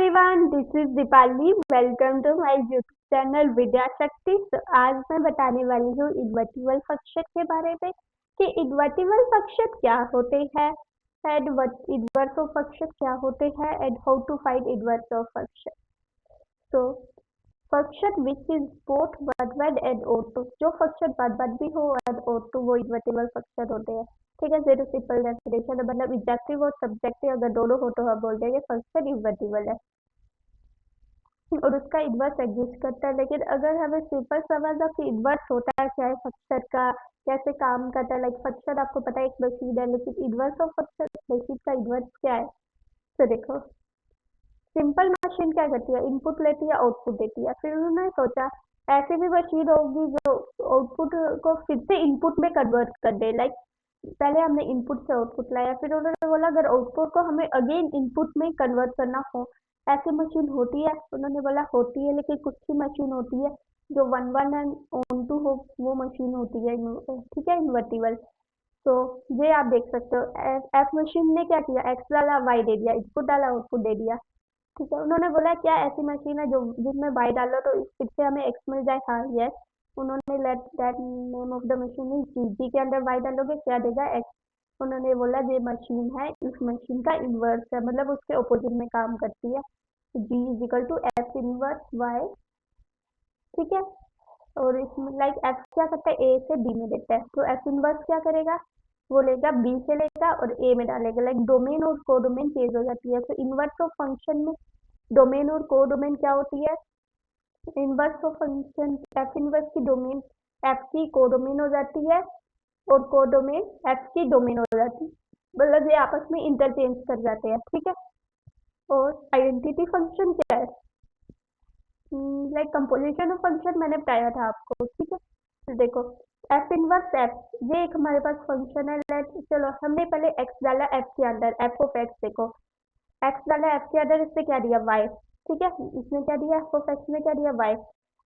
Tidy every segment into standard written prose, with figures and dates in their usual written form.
Everyone, this is Deepali. Welcome to my YouTube channel Vidya Shakti. तो आज मैं बताने वाली हूँ इन्वर्टिबल फंक्शन के बारे में कि इन्वर्टिबल फंक्शन क्या होते हैं एंड इन्वर्स ऑफ फंक्शन क्या होते हैं and how to find inverse of function. तो function which is both one one and onto, जो फंक्शन वन वन भी हो एंड ओ टू, वो इन्वर्टिबल फंक्शन होते हैं। ठीक है, जीरो सिंपल डेफिनेशन है, मतलब इंजेक्टिव और सब्जेक्टिव अगर दोनों हो तो हम बोल देंगे फंक्शन इन्वर्टिबल है और उसका इन्वर्स एग्जिस्ट करता है। लेकिन अगर हमें सिंपल समझना कि इन्वर्स होता है क्या है फंक्शन का, कैसे काम करता है, लाइक फंक्शन आपको पता है एक मशीन है, लेकिन इन्वर्स ऑफ फंक्शन मशीन का इन्वर्स क्या है। तो देखो, सिंपल मशीन क्या करती है, इनपुट लेती है, आउटपुट देती है। फिर उन्होंने सोचा ऐसी भी मशीन होगी जो आउटपुट को फिर से इनपुट में कन्वर्ट कर दे। लाइक पहले हमने इनपुट से आउटपुट लाया, फिर उन्होंने बोला अगर आउटपुट को हमें अगेन इनपुट में कन्वर्ट करना हो, ऐसी मशीन होती है। उन्होंने बोला होती है, लेकिन कुछ ही मशीन होती है जो one one and onto हो, वो मशीन होती है। ठीक है, इन्वर्टिबल। तो ये आप देख सकते हो, एफ मशीन ने क्या किया, एक्स डाला, वाई दे दिया, इनपुट डाला, आउटपुट दे दिया। ठीक है, उन्होंने बोला क्या ऐसी मशीन है जो जिसमें वाई डालो तो फिर से हमें एक्स मिल जाए। हाँ, यस। उन्होंने let that name of the machine is G. G के अंदर वाई डालोगे क्या देगा, एक्स। उन्होंने बोला ये मशीन है, इस मशीन का इन्वर्स है, मतलब उसके ऑपोजिट में काम करती है। G is equal to f inverse y. ठीक है, और इसमें लाइक एफ क्या करता है, ए से बी में देता है, तो एफ इनवर्स क्या करेगा, वो लेगा बी से लेगा और ए में डालेगा। लाइक डोमेन और को डोमेन चेंज हो जाती है। तो इन्वर्स ऑफ फंक्शन में डोमेन और को डोमेन क्या होती है, inverse of function F inverse की डोमेन एफ की को डोमेन हो जाती है और को डोमेन एफ की डोमेन हो जाती है, मतलब ये आपस में इंटरचेंज कर जाते हैं। ठीक है, और आइडेंटिटी फंक्शन क्या है, लाइक कंपोजिशन ऑफ फंक्शन मैंने बताया था आपको। ठीक है, तो देखो एफ इनवर्स एफ, ये एक हमारे पास फंक्शन है। लेट चलो हमने पहले एक्स डाला एफ के अंदर, एफ ऑफ एक्स। देखो एक्स डाला एफ के अंदर, इसने क्या दिया, वाई। ठीक है, इसने क्या दिया, एफ ऑफ एक्स ने क्या दिया, वाई।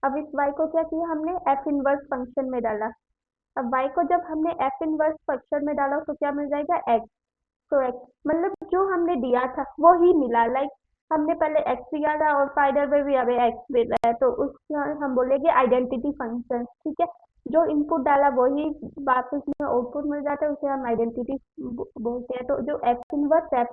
अब इस वाई को क्या किया हमने, एफ इनवर्स फंक्शन में डाला। अब वाई को जब हमने एफ इनवर्स फंक्शन में डाला तो क्या मिल जाएगा, एक्स। तो एक्स मतलब जो हमने दिया था वो ही मिला। लाइक हमने पहले एक्स दिया था और फाइनल में भी हमें एक्स मिल रहा है, तो उसका हम बोलेंगे आइडेंटिटी फंक्शन। ठीक है, जो इनपुट डाला वही वापस में आउटपुट मिल जाता है, उसे हम आइडेंटिटी बोलते हैं। तो जो एफ इनवर्स एफ,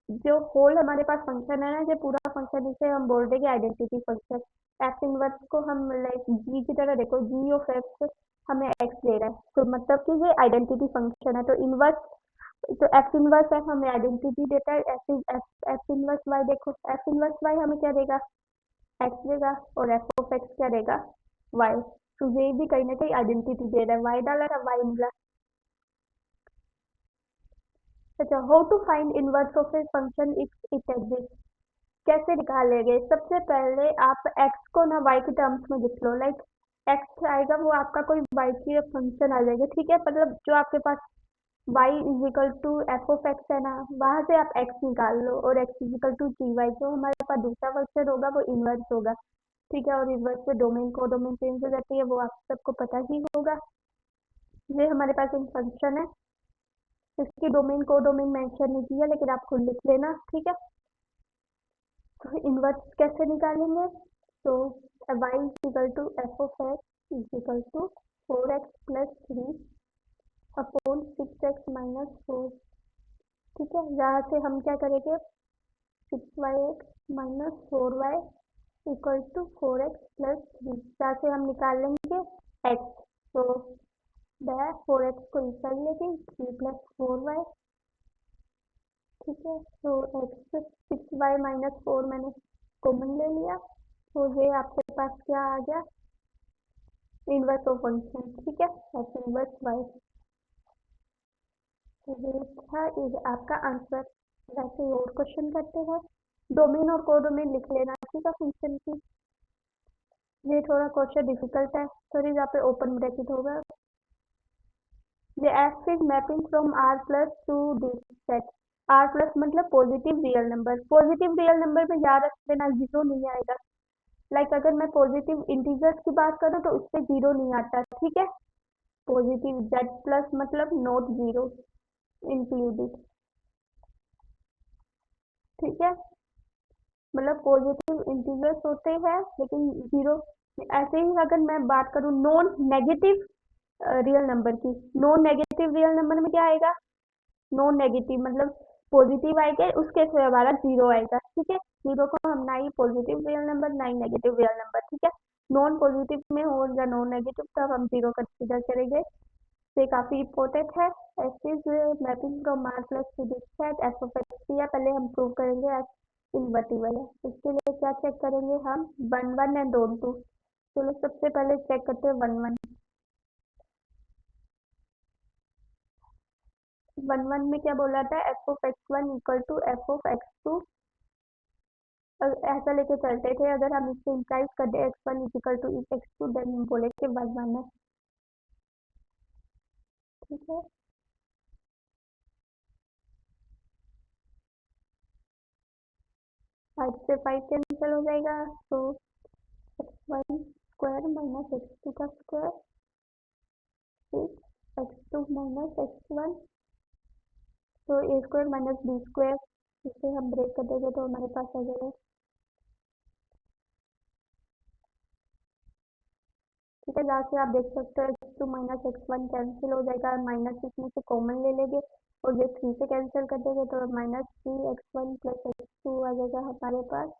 जो होल हमारे पास फंक्शन है ना, जो पूरा फंक्शन, इसे हम बोल देंगे आइडेंटिटी फंक्शन। एफ इनवर्स को हम लाइक जी की तरह, देखो जी ऑफ एक्स हमें एक्स दे रहा है, तो मतलब कि ये आइडेंटिटी फंक्शन है। तो इनवर्स, तो एफ इनवर्स एफ हमें आइडेंटिटी देता है। एफ इनवर्स वाई, देखो एफ इनवर्स वाई हमें क्या देगा, एक्स देगा, और एफ ऑफ एक्स क्या देगा, वाई। तो ये भी कहीं ना कहीं आइडेंटिटी दे रहा है, वाई डाला था वाई मिला। अच्छा, how to find inverse of a function if it exist, कैसे निकालेंगे। सबसे पहले आप एक्स को ना वाई के टर्म्स में लिख लो। लाइक एक्स आएगा वो आपका कोई वाई की फंक्शन आ जाएगा। ठीक है, मतलब जो आपके पास y is equal to F of X है ना, वहां से आप x निकाल लो, और x is equal to G Y, जो हमारे पास दूसरा फंक्शन होगा वो इनवर्स होगा। ठीक है, और इनवर्स से डोमेन को डोमेन चेंज हो जाती है, वो आप सबको पता ही होगा। ये हमारे पास एक फंक्शन है, इसकी डोमेन को डोमेन मेंशन नहीं किया, लेकिन आप खुद लिख लेना। ठीक है, तो इनवर्स कैसे निकालेंगे, तो y is equal to F of X is equal to 4x+3 upon 6x-4। ठीक है, यहाँ से हम क्या करेंगे, 6y(x-4y) इक्वल टू 4x+3। यहाँ से हम निकाल लेंगे x, तो 4x को निकाल लेंगे 3+4y। ठीक है, तो x 6y-4 मैंने कॉमन ले लिया, तो ये आपके पास क्या आ गया, इनवर्स ऑफ फंक्शन। ठीक है, एफ इनवर्स वाई। ये था आपका आंसर। वैसे और क्वेश्चन करते हैं, डोमेन और को डोमेन लिख लेना। ठीक है, फंक्शन की। ये थोड़ा क्वेश्चन डिफिकल्ट है, सॉरी, यहाँ पे ओपन ब्रैकेट होगा। The f is mapping from r plus to this set। r plus मतलब positive real number. Positive real number में याद रख लेना जीरो नहीं आएगा। लाइक अगर मैं पॉजिटिव इंटीजर्स की बात करूँ तो उससे जीरो नहीं आता। ठीक है, पॉजिटिव z प्लस मतलब नॉट जीरो इंक्लूडेड। ठीक है, मतलब पॉजिटिव इंटीजर्स होते हैं लेकिन जीरो। ऐसे ही अगर मैं बात करूँ नॉन नेगेटिव रियल नंबर की, नॉन नेगेटिव रियल नंबर में क्या आएगा, नॉन नेगेटिव मतलब पॉजिटिव आएगा, उस केस में हमारा जीरो आएगा। ठीक है, जीरो को हम ना ही पॉजिटिव रियल नंबर ना ही नेगेटिव रियल नंबर, ठीक है, नॉन पॉजिटिव में हो या नॉन नेगेटिव तब हम जीरो कंसीडर करेंगे। तो ये काफी इंपॉर्टेंट है। X is mapping from R plus to this set F of X या पहले हम प्रूव करेंगे इन्वर्टिबल है। इसके लिए क्या चेक करेंगे हम, one one and onto. चलो सबसे पहले चेक करते हैं वन वन। वन वन में क्या बोला था, f of x one equal to F of x two, ऐसा लेके चलते थे। अगर हम इससे इंप्लाइज कर दे x one equal to x two then हम बोले कि वन वन है। ठीक है, 5 से 5 कैंसिल हो जाएगा, तो x one square minus x two का square, x two minus x one, तो a square minus b square, इसे हम ब्रेक कर देंगे तो हमारे पास आ जाएगा। ठीक है, जहाँ से आप देख सकते हो X two minus x one cancel हो जाएगा, माइनस इसमें से कॉमन ले लेंगे और ये थ्री से कैंसिल कर देंगे तो minus three x one plus x two आ जाएगा हमारे पास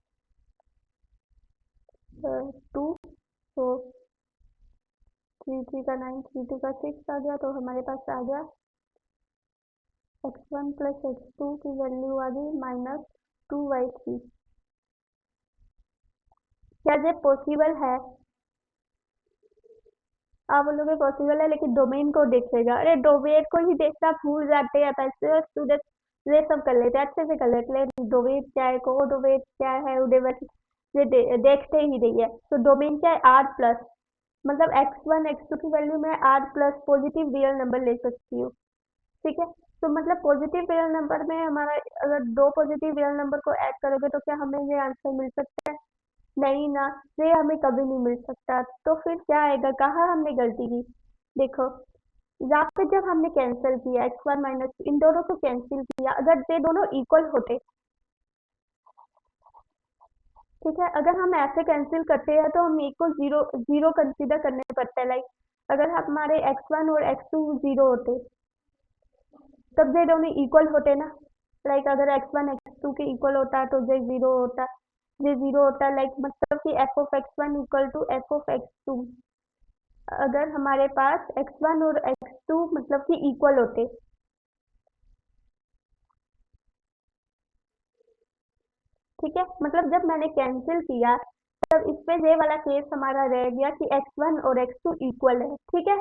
टू। तो थ्री थ्री का नाइन, थ्री टू का सिक्स आ गया, तो हमारे पास आ गया x one plus x two की वैल्यू आ गई माइनस टू बाई थ्री। क्या ये पॉसिबल है? आप बोलोगे पॉसिबल है लेकिन डोमेन को देखेगा, अरे डोमेन को ही देखना भूल जाते हैं, पैसे स्टूडेंट ये सब कर लेते हैं, अच्छे से कर लेते हैं, डोमेन क्या है को डोमेन क्या है उन्हें बस ये देखते ही नहीं है। तो डोमेन क्या है, आर प्लस, मतलब एक्स वन एक्स टू की वैल्यू में R plus positive real number ले सकती हूँ। ठीक है, तो मतलब पॉजिटिव रियल नंबर में हमारा, अगर दो पॉजिटिव रियल नंबर को ऐड करोगे तो क्या हमें ये आंसर मिल सकता है? नहीं ना, ये हमें कभी नहीं मिल सकता। तो फिर क्या आएगा, कहाँ हमने गलती की? देखो, यहाँ पे जब हमने कैंसिल किया एक्स वन माइनस, इन दोनों को कैंसिल किया, अगर ये दोनों इक्वल होते, ठीक है, अगर हम ऐसे कैंसिल करते हैं तो हम को जीरो जीरो कंसीडर करने पड़ते हैं। लाइक अगर हमारे एक्स वन और एक्स टू जीरो होते तब ये दोनों इक्वल होते ना। लाइक अगर एक्स वन एक्स टू के इक्वल होता तो ये जीरो होता, ये जीरो होता, लाइक मतलब कि F of x one equal to F of x two, अगर हमारे पास एक्स वन और एक्स टू मतलब कि इक्वल होते। ठीक है, मतलब जब मैंने कैंसिल किया तब इसमें ये वाला केस हमारा रह गया कि एक्स वन और एक्स टू इक्वल है। ठीक है,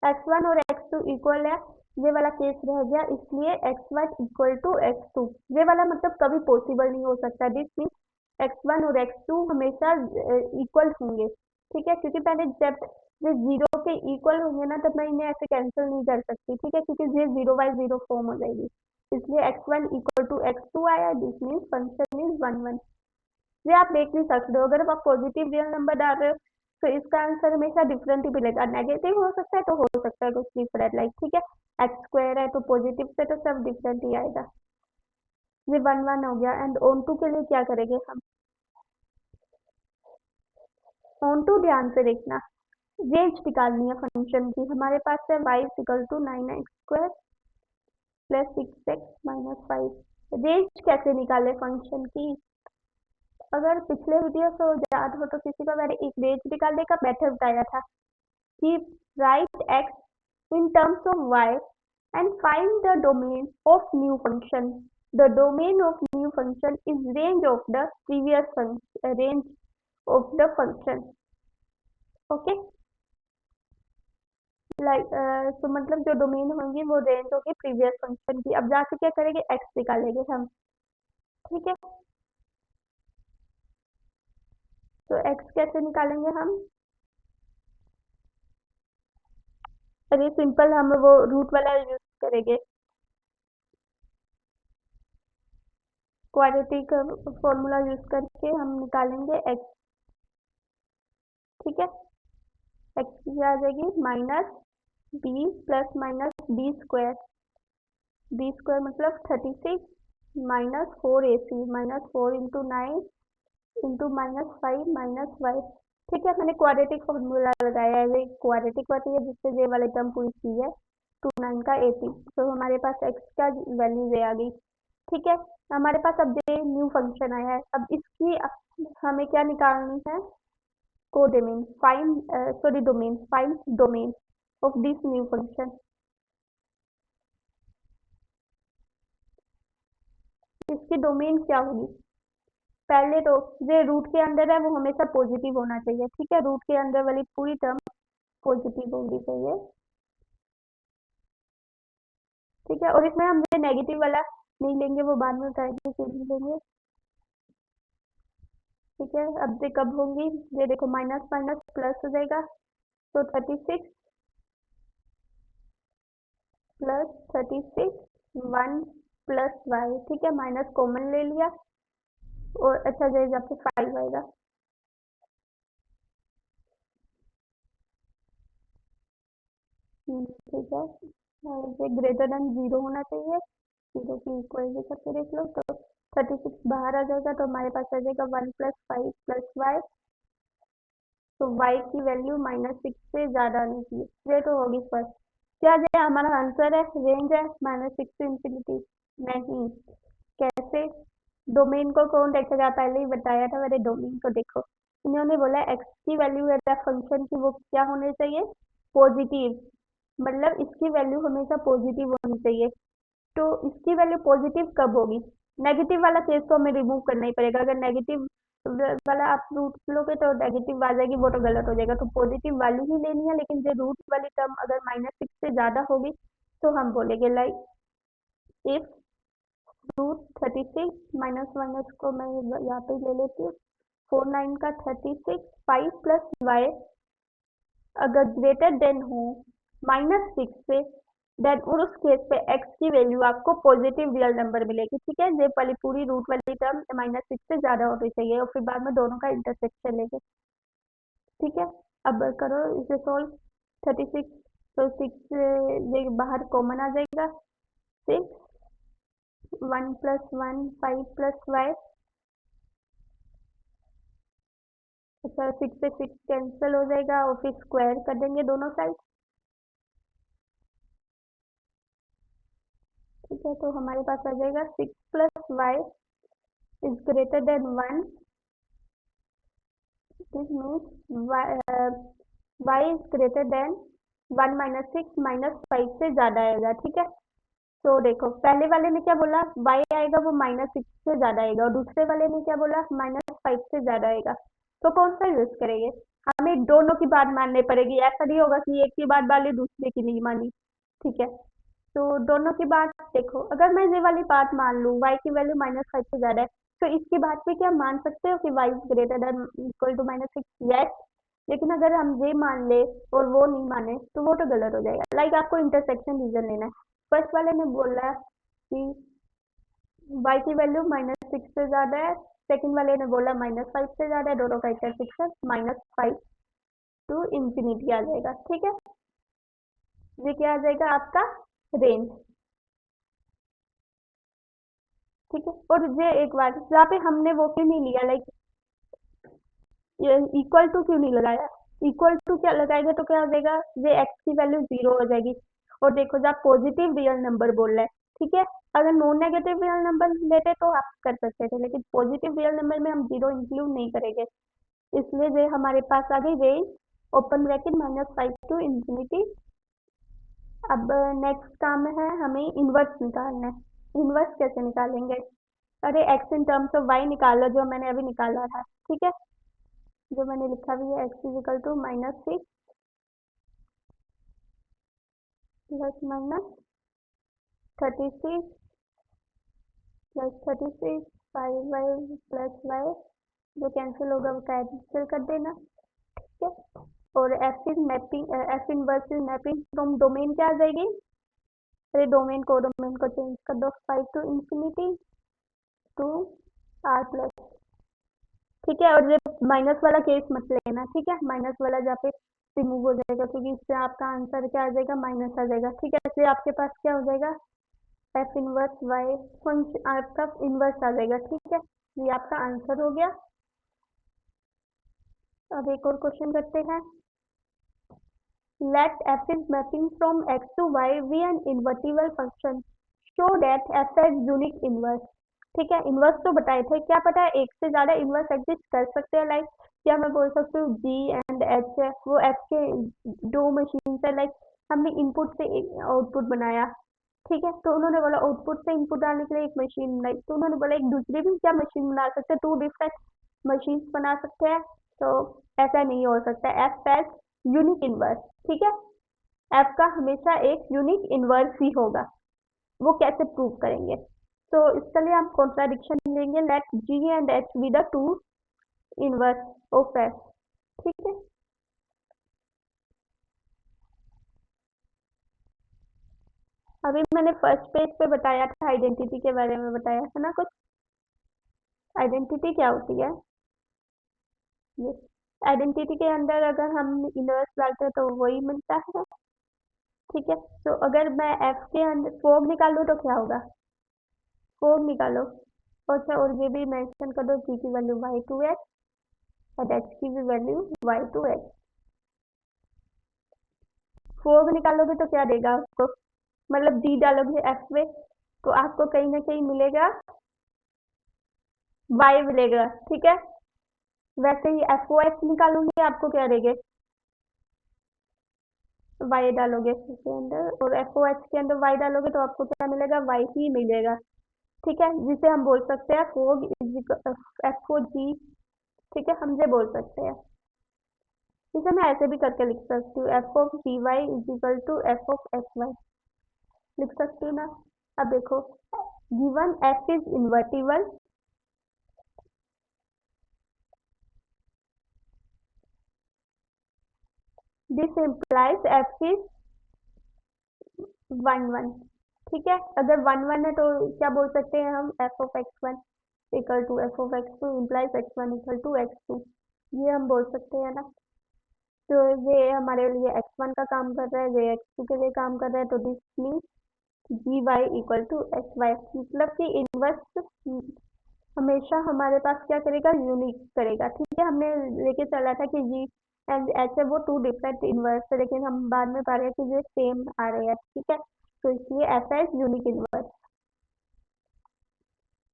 एक्स वन और एक्स टू इक्वल है, ये वाला केस रह गया, इसलिए x one equal to x two, ये वाला मतलब कभी पॉसिबल नहीं हो सकता। दिस मीन एक्स वन और एक्स टू हमेशा इक्वल होंगे। ठीक है, क्योंकि पहले जब ये जीरो के इक्वल होंगे ना तब मैं इन्हें ऐसे कैंसिल नहीं कर सकती। ठीक है, क्योंकि ये जीरो बाई जीरो फॉर्म हो जाएगी, इसलिए x one equal to x two आया, this mean function is one one. ये आप देख नहीं सकते हो, अगर आप पॉजिटिव रियल नंबर डाल रहे हो तो इसका आंसर हमेशा डिफरेंट ही मिलेगा, नेगेटिव हो सकता है तो हो सकता है कुछ डिफरेंट, लाइक ठीक है, एक्स स्क्वायर है तो पॉजिटिव से तो सब डिफरेंट ही आएगा। ये वन वन हो गया, एंड ऑन टू के लिए क्या करेंगे हम, ऑन टू ध्यान से देखना, रेंज निकालनी है फंक्शन की। हमारे पास है Y equal to nine X square plus six X minus five. Range कैसे निकाले फंक्शन की, अगर पिछले वीडियो से याद हो तो किसी को मैंने एक रेंज निकालने का मेथड बताया था कि right x in terms of y and find the domain of new function. The domain of new function is range of the previous function, range of the function. Okay, like तो मतलब जो domain होंगी वो range होगी previous function की। अब जाके क्या करेंगे, x निकालेंगे हम। ठीक है, तो x कैसे निकालेंगे हम, अरे सिंपल, हम वो रूट वाला यूज करेंगे, क्वाड्रेटिक फॉर्मूला यूज करके हम निकालेंगे x। ठीक है, x की आ जाएगी minus b plus minus b square मतलब 36 minus four a c, minus four into nine into -5 - y। ठीक है, मैंने क्वाड्रेटिक फॉर्मूला लगाया है, ये क्वाड्रेटिक होती है जिससे ये वाली टर्म पूरी सी है 29 का 80। तो हमारे पास x का वैल्यू ये आ गई। ठीक है, हमारे पास अब ये न्यू फंक्शन आया है। अब इसकी हमें क्या निकालनी है, codomain find sorry domain, find domain of this new function. इसकी डोमेन क्या होगी, पहले तो जो रूट के अंदर है वो हमेशा पॉजिटिव होना चाहिए। ठीक है, रूट के अंदर वाली पूरी टर्म पॉजिटिव होनी चाहिए। ठीक है, और इसमें हम ये नेगेटिव वाला नहीं लेंगे, वो बाद में उठाएंगे फिर भी लेंगे। ठीक है, अब ये कब होंगी, ये देखो माइनस माइनस प्लस हो जाएगा, तो 36 प्लस 36 1 प्लस वाई। ठीक है, माइनस कॉमन ले लिया और अच्छा जाएगा, आपको 5 आएगा। ठीक है, ये ग्रेटर देन 0 होना चाहिए, 0 की इक्वल भी करके देख लो। तो 36 बाहर आ जाएगा, तो हमारे पास आ जाएगा 1 प्लस 5 प्लस वाई। तो y की वैल्यू -6 से ज़्यादा आनी चाहिए, ये तो होगी फर्स्ट। क्या ये हमारा आंसर है, रेंज है -6 से इंफिनिटी? नहीं। कैसे, डोमेन को कौन देखेगा, पहले ही बताया था मैंने, डोमेन को देखो। इन्होंने बोला x की वैल्यू है फंक्शन की, वो क्या होने चाहिए, पॉजिटिव। मतलब इसकी वैल्यू हमेशा पॉजिटिव होनी चाहिए। तो इसकी वैल्यू पॉजिटिव कब होगी, नेगेटिव वाला केस तो हमें रिमूव करना ही पड़ेगा। अगर नेगेटिव वाला आप रूट लोगे तो नेगेटिव आ जाएगी, वो तो गलत हो जाएगा। तो पॉजिटिव वाली ही लेनी है, लेकिन जो रूट वाली टर्म अगर -6 से ज़्यादा होगी तो हम बोलेंगे like if root 36 minus minus को मैं यहाँ पे ले लेती हूँ, 49 का 36 5 प्लस वाई अगर ग्रेटर देन हो -6 से, देन उस केस पे x की वैल्यू आपको पॉजिटिव रियल नंबर मिलेगी। ठीक है, ये वाली पूरी रूट वाली टर्म -6 से ज़्यादा होनी चाहिए, और फिर बाद में दोनों का इंटरसेक्शन लेंगे। ठीक है, अब करो इसे सॉल्व। 36 तो 6 ये बाहर कॉमन आ जाएगा, 6 1 प्लस 1 5 प्लस वाई। अच्छा, 6 से 6 कैंसिल हो जाएगा, और फिर स्क्वायर कर देंगे दोनों साइड। ठीक है, तो हमारे पास आ जाएगा 6 plus Y is greater than 1। This means Y is greater than 1 -6 -5 से ज़्यादा आएगा। ठीक है, तो देखो पहले वाले ने क्या बोला, y आएगा वो -6 से ज़्यादा आएगा, और दूसरे वाले ने क्या बोला, -5 से ज़्यादा आएगा। तो कौन सा यूज़ करेंगे, हमें दोनों की बात माननी पड़ेगी। ऐसा नहीं होगा कि एक की बात मानी दूसरे की नहीं मानी। ठीक है, तो दोनों की बात देखो, अगर मैं ये वाली बात मान लूँ y की वैल्यू -5 से ज़्यादा है, तो इसकी बात पे क्या मान सकते हो कि y greater than equal to -6? Yes. लेकिन अगर हम ये मान ले और वो नहीं माने तो वो तो गलत हो जाएगा। लाइक आपको इंटरसेक्शन रीजन लेना है। फर्स्ट वाले ने बोला कि y की वैल्यू -6 से ज़्यादा है, सेकंड वाले ने बोला -5 से ज़्यादा है, दोनों का इंटरसेक्शन -5 टू इंफिनिटी आ जाएगा। ठीक है, ये क्या आ जाएगा आपका, रेंज। ठीक है, और ये एक बात यहाँ पे हमने वो क्यों नहीं लिया, लाइक इक्वल टू क्यों नहीं लगाया, इक्वल टू क्या लगाएगा तो क्या हो जाएगा, ये x की वैल्यू 0 हो जाएगी। और देखो जब पॉजिटिव रियल नंबर बोल रहा है, ठीक है, अगर नॉन नेगेटिव रियल नंबर लेते तो आप कर सकते थे, लेकिन पॉजिटिव रियल नंबर में हम 0 इंक्लूड नहीं करेंगे। इसलिए ये हमारे पास आ गई range, open bracket -5 to infinity. अब नेक्स्ट काम है हमें इन्वर्स निकालना है। इन्वर्स कैसे निकालेंगे, अरे x in terms of y निकालो, जो मैंने अभी निकाला था। ठीक है, जो मैंने लिखा भी है, x is equal to -6 plus minus 36 plus 36 5y plus Y, जो कैंसिल होगा वो कैंसिल कर देना। ठीक है, और F is mapping, F inverse is mapping from domain क्या आ जाएगी, अरे डोमेन को चेंज कर दो, 5 to infinity to R plus. ठीक है, और ये माइनस वाला केस मत लेना। ठीक है, माइनस वाला जहाँ पे रिमूव हो जाएगा, क्योंकि इससे आपका आंसर क्या आ जाएगा, माइनस आ जाएगा। ठीक है, इसलिए आपके पास क्या हो जाएगा, एफ इनवर्स वाई फंक्शन आपका इनवर्स आ जाएगा। ठीक है, ये आपका आंसर हो गया। अब एक और क्वेश्चन करते हैं। Let f is mapping from x to y be an invertible function. Show that f has unique inverse. ठीक है, इन्वर्स तो बताए थे, क्या पता है एक से ज्यादा इन्वर्स एग्जिस्ट कर सकते हैं। लाइक क्या मैं बोल सकती हूँ जी एंड एच है, वो एफ के दो मशीन है। लाइक हमने इनपुट से आउटपुट बनाया, ठीक है, तो उन्होंने बोला आउटपुट से इनपुट डालने के लिए एक मशीन बनाई, तो उन्होंने बोला एक दूसरी भी क्या मशीन बना सकते हैं, टू डिफरेंट मशीन बना सकते हैं। तो ऐसा नहीं हो सकता, एफ एज यूनिक इनवर्स। ठीक है, एफ का हमेशा एक यूनिक इनवर्स ही होगा। वो कैसे प्रूव करेंगे? तो इसके लिए हम कॉन्ट्राडिक्शन लेंगे, let G and H be the two inverse of F. ठीक है, अभी मैंने फर्स्ट पेज पे बताया था, आइडेंटिटी के बारे में बताया था ना कुछ। आइडेंटिटी क्या होती है? ये आइडेंटिटी के अंदर अगर हम इनवर्स डालते हैं तो वही मिलता है। ठीक है, तो अगर मैं एफ के अंदर फोर निकालूं तो क्या होगा? फोर निकालो। अच्छा, और ये भी मेंशन कर दो, जी की वैल्यू वाई टू एक्स और एच की भी वैल्यू वाई टू एक्स। फोर निकालोगे तो क्या देगा आपको? मतलब डी डालोगे एफ में तो आपको कहीं ना कहीं मिलेगा वाई मिलेगा। ठीक है, वैसे ही एफ ओ एक्स निकालूंगी आपको क्या देंगे? वाई डालोगे इसके अंदर और एफ ओ एक्स के अंदर वाई डालोगे तो आपको क्या मिलेगा? वाई ही मिलेगा। ठीक है, जिसे हम बोल सकते हैं फोर एफ ओ जी। ठीक है, हम ये बोल सकते हैं। इसे मैं ऐसे भी करके लिख सकती हूँ, F of G Y is equal to F of X Y. लिख सकती हूँ ना? अब देखो, given F is invertible, this implies F is one one. ठीक है, अगर वन वन है तो क्या बोल सकते हैं हम? F of x one equal to F of x two implies X one equal to x two. ये हम बोल सकते हैं ना? तो ये हमारे लिए एक्स वन का काम कर रहा है, ये एक्स टू के लिए काम कर रहा है, तो this means G Y equal to X Y. मतलब कि इनवर्स हमेशा हमारे पास क्या करेगा? यूनिक करेगा। ठीक है, हमने लेके चला था कि जी एंड एच है वो टू डिफरेंट इनवर्स है, लेकिन हम बाद में पा रहे हैं कि ये सेम आ रहे हैं। ठीक है, तो इसलिए ऐसा है यूनिक इनवर्स।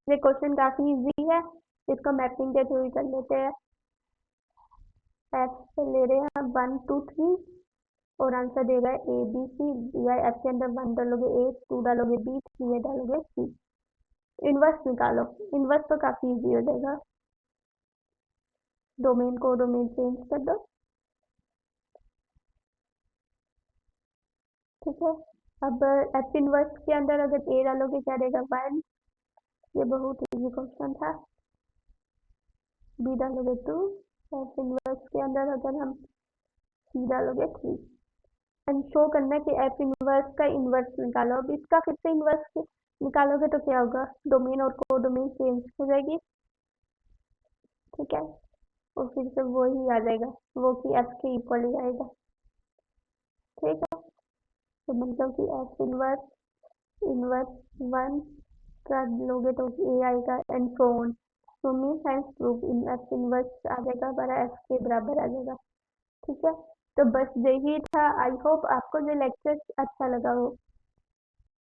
ये क्वेश्चन काफी इजी है, इसको मैपिंग के थ्रू ही कर लेते हैं। एफ से ले रहे हैं वन टू थ्री और आंसर दे रहा है ए बी सी। या एफ के अंदर वन डालोगे ए, टू डालोगे बी, थ्री डालोगे सी। इनवर्स निकालो, इनवर्स तो काफी इजी हो जाएगा। डोमेन को डोमेन चेंज कर दो। ठीक है, अब एफ इनवर्स के अंदर अगर ए डालोगे क्या देगा? वन। ये बहुत इजी क्वेश्चन था। बी डालोगे टू। एफ इनवर्स के अंदर अगर हम सी डालोगे थ्री। एंड शो करना है कि एफ इनवर्स का इनवर्स निकालो। अब इसका फिर से इनवर्स निकालोगे तो क्या होगा? डोमेन और को डोमेन चेंज हो जाएगी। ठीक है, और फिर से वो ही आ जाएगा, वो कि एफ के इक्वल ही आएगा। ठीक है, तो मतलब कि एफ इनवर्स इनवर्स वन कर लोगे तो ए आएगा एंड सो ऑन। तो mean science proof in f inverse आ जाएगा हमारा, एफ के बराबर आ जाएगा। ठीक है, तो बस यही था। आई होप आपको ये लेक्चर अच्छा लगा हो।